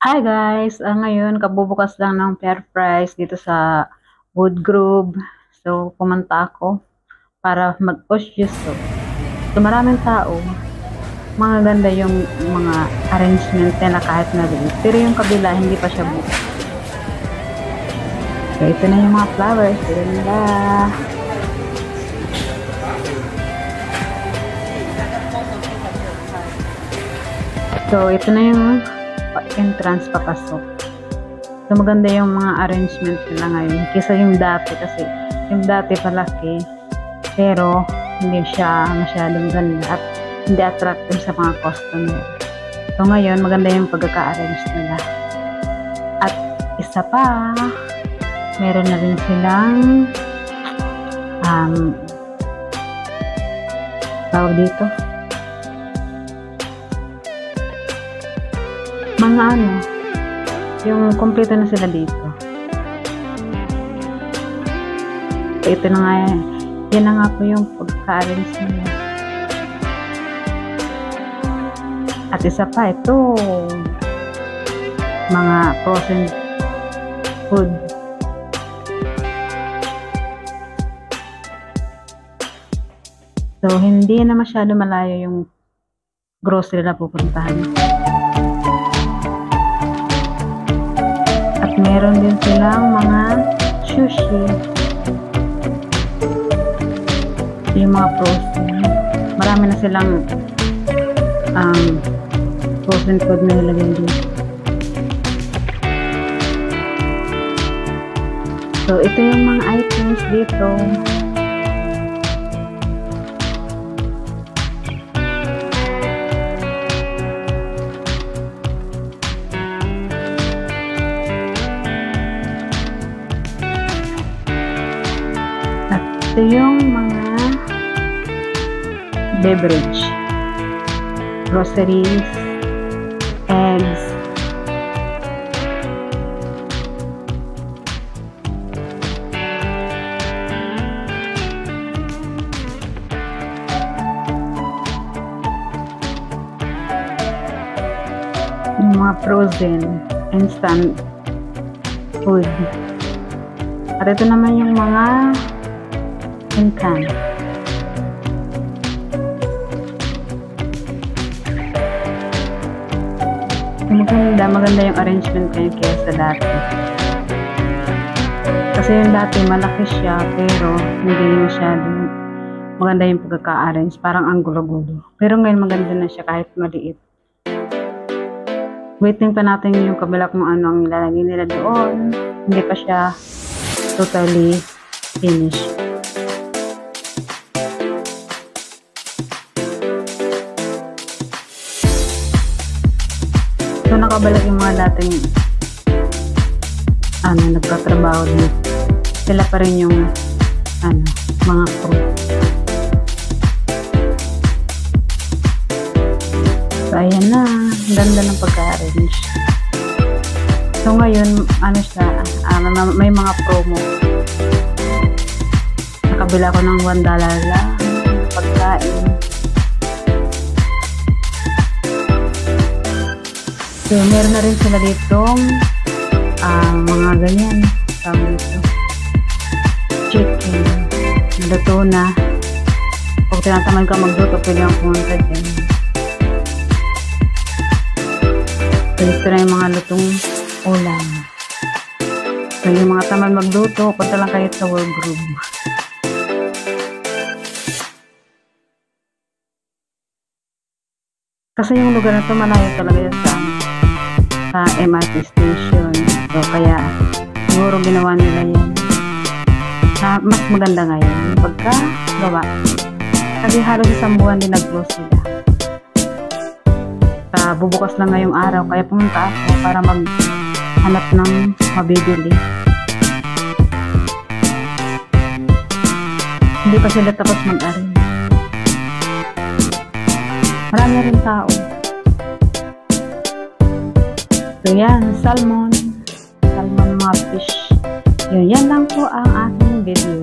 Hi guys! Ngayon, kabubukas lang ng fair price dito sa Wood Grove. So, pumunta ako para mag-push gusto. So, maraming tao. Mga ganda yung mga arrangement nila kahit maliit. Pero yung kabila, hindi pa siya bukas. So, ito na yung mga flowers. Ito nila. So, ito na yung entrance papasok. So, maganda yung mga arrangement nila ngayon. Kesa yung dati kasi yung dati palaki pero hindi siya masyadong ganda at hindi attractive sa mga customer. So, ngayon maganda yung pagkaka-arrange nila. At isa pa, meron na rin silang tawag dito mga yung kompleto na sila dito. So, ito na nga yan na nga po yung pagka-arrange nila. At isa pa, ito mga frozen food. So, hindi na masyado malayo yung grocery na pupuntahan. At meron din silang mga sushi. Yung mga frozen. Marami na silang frozen food na nilagay dito. So, ito yung mga items dito. Ito yung mga beverage, groceries, eggs, yung mga frozen, instant food. At ito naman yung mga can. Maganda yung arrangement ngayon kaya sa dati. Kasi yung dati malaki siya pero hindi masyadong maganda yung pagkaka-arrange. Parang ang gulo-gulo. Pero ngayon maganda na siya kahit maliit. Waiting pa natin yung kabila kung ano ang ilalagay nila doon. Hindi pa siya totally finished. So, nakabalik yung mga dating nagtatrabaho dito. Sila pa rin yung mga crew. So, ayan na. Ganda ng pagka-arrange. So, ngayon, may mga promo. Nakabila ko ng $1 lang pagkain. So, meron na rin sila ditong mga ganyan. Tawag ito. Chicken. Naluto na. Kung tinatamad ka magluto, pwede kang pumunta dyan. So, ito na yung mga lutong ulam. So, yung mga tamad magluto, punta lang kayo sa Wood Grove. Kasi yung lugar na ito, malayo talaga yun sa MRT station. So, kaya siguro ginawa nila yan mas maganda ngayon yung pagkagawa. Kasi halos isang buwan din nag-close sila. Bubukas lang ngayong araw. Kaya pumunta ako para maghanap ng mabibili. Hindi pa sila tapos mag-arrange. Marami rin tao. So, yan, salmon mga fish. Yan lang po ang aking video.